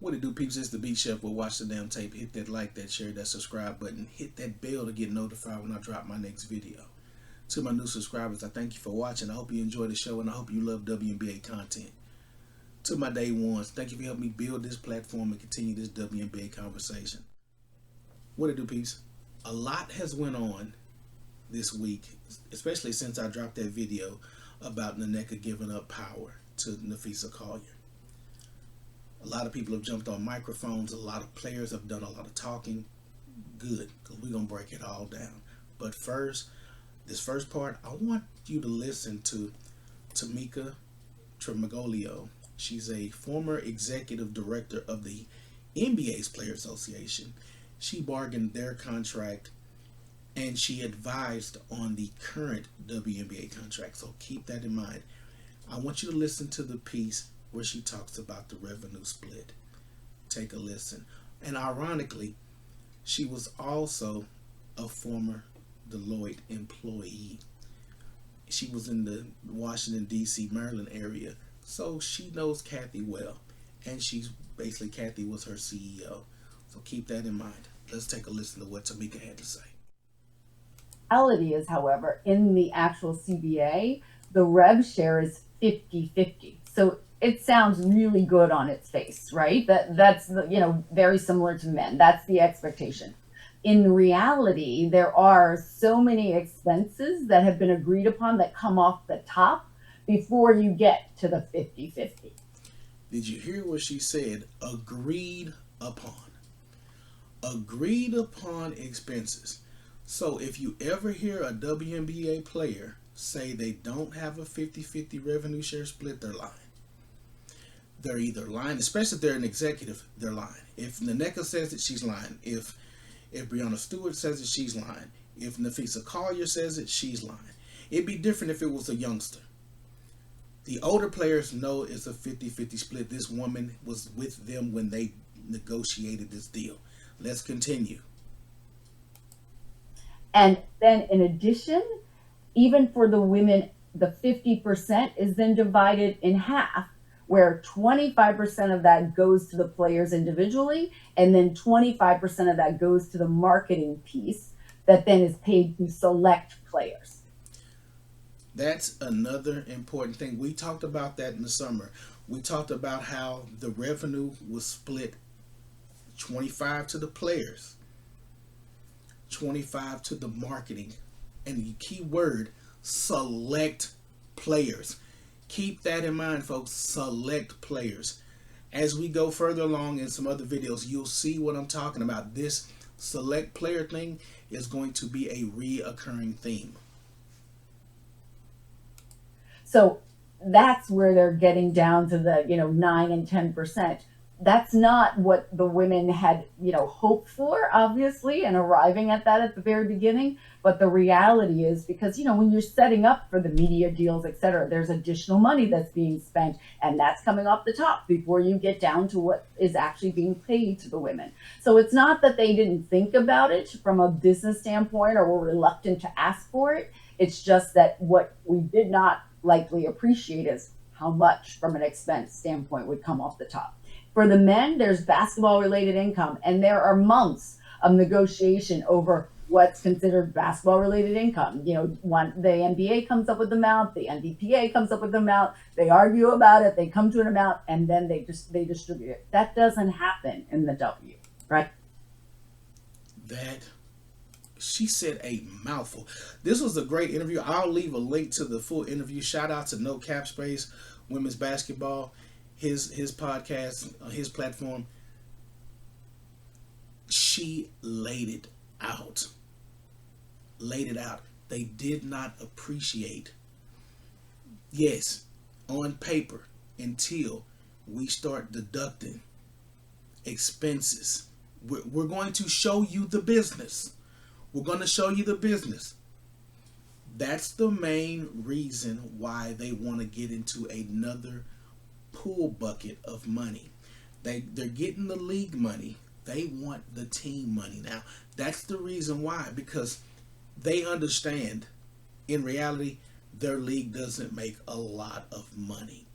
What it do, peeps? It's the Beat Chef. We'll watch the damn tape. Hit that like, that share, that subscribe button. Hit that bell to get notified when I drop my next video. To my new subscribers, I thank you for watching. I hope you enjoy the show and I hope you love WNBA content. To my day ones, thank you for helping me build this platform and continue this WNBA conversation. What it do, peeps? A lot has went on this week, especially since I dropped that video about Nneka giving up power to Nafisa Collier. A lot of people have jumped on microphones. A lot of players have done a lot of talking. Good, because we're going to break it all down. But first, this first part, I want you to listen to Tamika Tremaglio. She's a former executive director of the NBA's Player Association. She bargained their contract and she advised on the current WNBA contract. So keep that in mind. I want you to listen to the piece where she talks about the revenue split. Take a listen. And ironically, she was also a former Deloitte employee. She was in the Washington, D.C., Maryland area. So she knows Kathy well. And Kathy was her CEO. So keep that in mind. Let's take a listen to what Tamika had to say. Reality is, however, in the actual CBA, the rev share is 50-50. So it sounds really good on its face, right? That's very similar to men. That's the expectation. In reality, there are so many expenses that have been agreed upon that come off the top before you get to the 50-50. Did you hear what she said? Agreed upon. Agreed upon expenses. So if you ever hear a WNBA player say they don't have a 50-50 revenue share split, they're lying. They're either lying, especially if they're an executive, they're lying. If Nneka says it, she's lying. If Breonna Stewart says it, she's lying. If Nafisa Collier says it, she's lying. It'd be different if it was a youngster. The older players know it's a 50-50 split. This woman was with them when they negotiated this deal. Let's continue. And then in addition, even for the women, the 50% is then divided in half, where 25% of that goes to the players individually, and then 25% of that goes to the marketing piece that then is paid to select players. That's another important thing. We talked about that in the summer. We talked about how the revenue was split 25 to the players, 25 to the marketing, and the key word, select players. Keep that in mind, folks. Select players. As we go further along in some other videos, you'll see what I'm talking about. This select player thing is going to be a reoccurring theme. So that's where they're getting down to the 9 and 10%. That's not what the women had hoped for, obviously, and arriving at that at the very beginning. But the reality is, because when you're setting up for the media deals, etc., there's additional money that's being spent, and that's coming off the top before you get down to what is actually being paid to the women. So it's not that they didn't think about it from a business standpoint or were reluctant to ask for it. It's just that what we did not likely appreciate is how much from an expense standpoint would come off the top. For the men, there's basketball related income, and there are months of negotiation over what's considered basketball related income. The NBA comes up with the amount, the NBPA comes up with the amount, they argue about it, they come to an amount, and then they distribute it. That doesn't happen in the W, right? She said a mouthful. This was a great interview. I'll leave a link to the full interview. Shout out to No Cap Space Women's Basketball, his podcast, his platform. She laid it out. They did not appreciate. Yes, on paper, until we start deducting expenses. We're going to show you the business. We're going to show you the business. That's the main reason why they want to get into another pool bucket of money. They're getting the league money. They want the team money now. That's the reason why, because they understand in reality their league doesn't make a lot of money.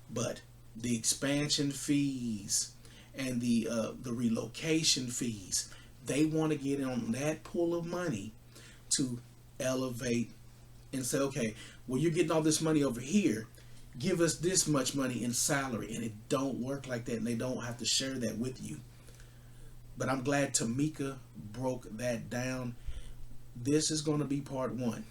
But the expansion fees and the relocation fees. They want to get on that pool of money to elevate and say, okay, well, you're getting all this money over here. Give us this much money in salary. And it don't work like that, and they don't have to share that with you. But I'm glad Tamika broke that down. This is going to be part one.